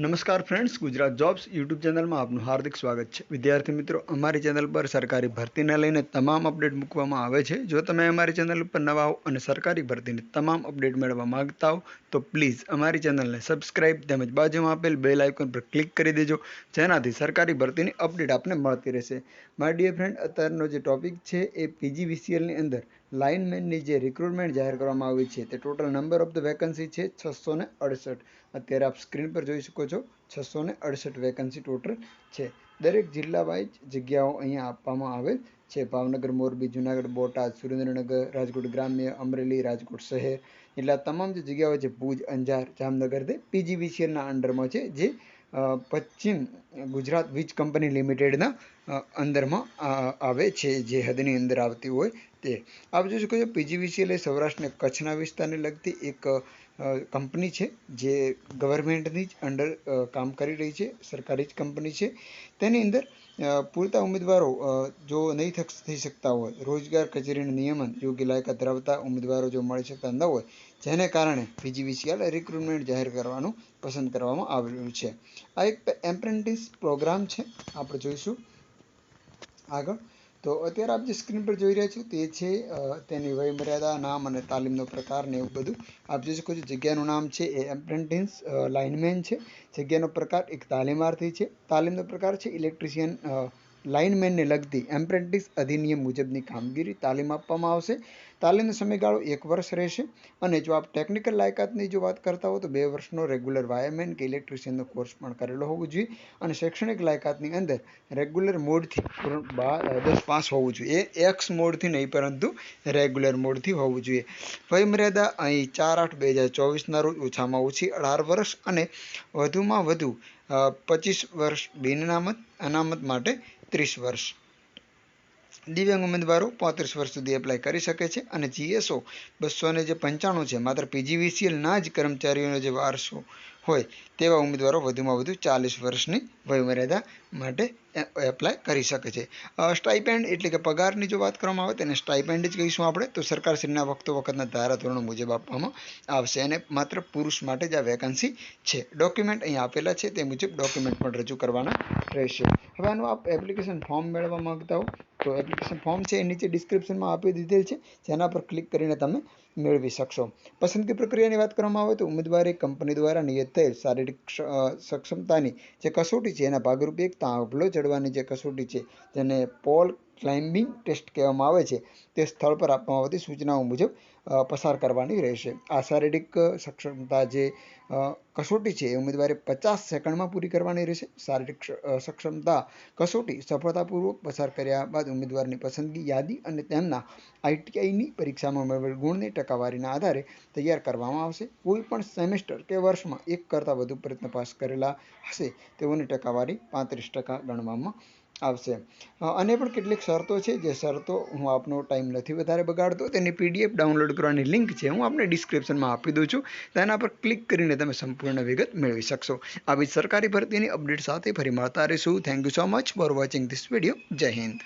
નમસ્કાર friends, Gujarat jobs YouTube ચેનલમાં આપનું હાર્દિક સ્વાગત છે. વિદ્યાર્થી મિત્રો, અમારી ચેનલ પર સરકારી ભરતીને લઈને તમામ અપડેટ મૂકવામાં આવે છે. જો તમે અમારી ચેનલ પર નવા હો અને સરકારી ભરતીની તમામ અપડેટ મેળવવા માંગતા હો તો પ્લીઝ અમારી ચેનલને સબસ્ક્રાઇબ તેમજ બાજુમાં આપેલ બેલ આઇકોન પર ક્લિક કરી દેજો, જેનાથી સરકારી ભરતીની અપડેટ આપને મળતી રહેશે. માય ડિયર ફ્રેન્ડ, અત્યારનો જે ટોપિક છે એ PGVCLની અંદર લાઇનમેનની જે રિક્રુટમેન્ટ જાહેર કરવામાં આવી છે તે total number of the vacancy છે 668. અત્યારે આપ સ્ક્રીન પર જોઈ શકો છો 668 વેકન્સી ટોટલ છે. દરેક જિલ્લા વાઇઝ જગ્યાઓ અહીંયા આપવામાં આવેલ છે. ભાવનગર, મોરબી, જુનાગઢ, બોટાદ, સુરેન્દ્રનગર, રાજકોટ ગ્રામ્ય, અમરેલી, રાજકોટ શહેર, એટલે આ તમામ જે જગ્યાઓ છે ભુજ, અંજાર, જામનગર તે PGVCLના અંડરમાં છે, જે પશ્ચિમ ગુજરાત વીજ કંપની લિમિટેડના અંદરમાં આવે છે, જે હદની અંદર આવતી હોય તે. આપ જોઈ શકો છો PGVCL એ સૌરાષ્ટ્ર અને કચ્છના વિસ્તારને લગતી એક કંપની છે, જે ગવર્મેન્ટની જ અંડર કામ કરી રહી છે, સરકારી જ કંપની છે. તેની અંદર પૂરતા ઉમેદવારો જો નહીં થઈ શકતા હોય, રોજગાર કચેરીનું નિયમન યોગ્ય લાયકાત ધરાવતા ઉમેદવારો જો મળી શકતા ન હોય, જેને કારણે PGVCL રિક્રુટમેન્ટ જાહેર કરવાનું પસંદ કરવામાં આવેલું છે. આ એક એપ્રેન્ટિસ પ્રોગ્રામ છે. આપણે જોઈશું આગળ. તો અત્યારે આપ જે સ્ક્રીન પર જોઈ રહ્યા છો તે છે તેની વયમર્યાદા, નામ અને તાલીમનો પ્રકાર ને એવું બધું. આપ જોઈ શકો છો જગ્યાનું નામ છે એ એપ્રેન્ટિસ લાઇનમેન છે. જગ્યાનો પ્રકાર એક તાલીમાર્થી છે. તાલીમનો પ્રકાર છે ઇલેક્ટ્રિશિયન લાઇનમેનને લગતી એપ્રેન્ટિસ અધિનિયમ મુજબની કામગીરી તાલીમ આપવામાં આવશે. તાલીમનો સમયગાળો 1 વર્ષ રહેશે. અને જો આપ ટેકનિકલ લાયકાતની જો વાત કરતા હો તો 2 વર્ષનો રેગ્યુલર વાયરમેન કે ઇલેક્ટ્રિશિયનનો કોર્સ પણ કરેલો હોવો જોઈએ. અને શૈક્ષણિક લાયકાતની અંદર રેગ્યુલર મોડથી 10 પાસ હોવું જોઈએ. એ એક્સ મોડથી નહીં, પરંતુ રેગ્યુલર મોડથી હોવું જોઈએ. વયમર્યાદા અહીં 4/8/2024ના રોજ ઓછામાં ઓછી 18 વર્ષ અને વધુમાં વધુ 25 વર્ષ બિન અનામત માટે 30 વર્ષ. દિવ્યાંગ ઉમેદવારો 35 વર્ષ સુધી એપ્લાય કરી શકે છે. અને GSO 295 છે. માત્ર PGVCLના જ કર્મચારીઓનો જે વારસો હોય તેવા ઉમેદવારો વધુમાં વધુ 40 વર્ષની વયમર્યાદા માટે એપ્લાય કરી શકે છે. સ્ટાઇપેન્ડ એટલે કે પગારની જો વાત કરવામાં આવે તેને સ્ટાઇપેન્ડ જ કહીશું આપણે, તો સરકારશ્રીના વખતના ધારાધોરણો મુજબ આપવામાં આવશે. અને માત્ર પુરુષ માટે જ આ વેકન્સી છે. ડોક્યુમેન્ટ અહીં આપેલા છે તે મુજબ ડોક્યુમેન્ટ પણ રજૂ કરવાના રહેશે. હવે આનું આપ એપ્લિકેશન ફોર્મ મેળવવા માંગતા હો તો એપ્લિકેશન ફોર્મ છે એ નીચે ડિસ્ક્રિપ્શનમાં આપી દીધેલ છે, જેના પર ક્લિક કરીને તમે મેળવી શકશો. પસંદગી પ્રક્રિયાની વાત કરવામાં આવે તો ઉમેદવારે કંપની દ્વારા નિયત થયેલ શારીરિક સક્ષમતાની જે કસોટી છે એના ભાગરૂપે એક તાંબલો ચડવાની જે કસોટી છે, જેને પોલ ક્લાઇમ્બિંગ ટેસ્ટ કહેવામાં આવે છે, તે સ્થળ પર આપવામાં આવતી સૂચનાઓ મુજબ પસાર કરવાની રહેશે. આ શારીરિક સક્ષમતા જે કસોટી છે એ ઉમેદવારે 50 સેકન્ડમાં પૂરી કરવાની રહેશે. શારીરિક સક્ષમતા કસોટી સફળતાપૂર્વક પસાર કર્યા બાદ ઉમેદવારની પસંદગી યાદી અને તેમના ITIની પરીક્ષામાં મેળવેલ ગુણની ટકાવારીના આધારે તૈયાર કરવામાં આવશે. કોઈ પણ સેમેસ્ટર કે વર્ષમાં 1 કરતાં વધુ પ્રયત્ન પાસ કરેલા હશે તેઓની ટકાવારી 35% ગણવામાં આવશે. અને પણ કેટલીક શરતો છે, જે શરતો હું આપનો ટાઈમ નથી વધારે બગાડતો, તેની PDF ડાઉનલોડ કરવાની લિંક છે હું આપને ડિસ્ક્રિપ્શનમાં આપી દઉં છું. તેના પર ક્લિક કરીને તમે સંપૂર્ણ વિગત મેળવી શકશો. આવી સરકારી ભરતીની અપડેટ સાથે ફરી મળતા રહીશું. Thank you so much for watching this video. જય હિન્દ.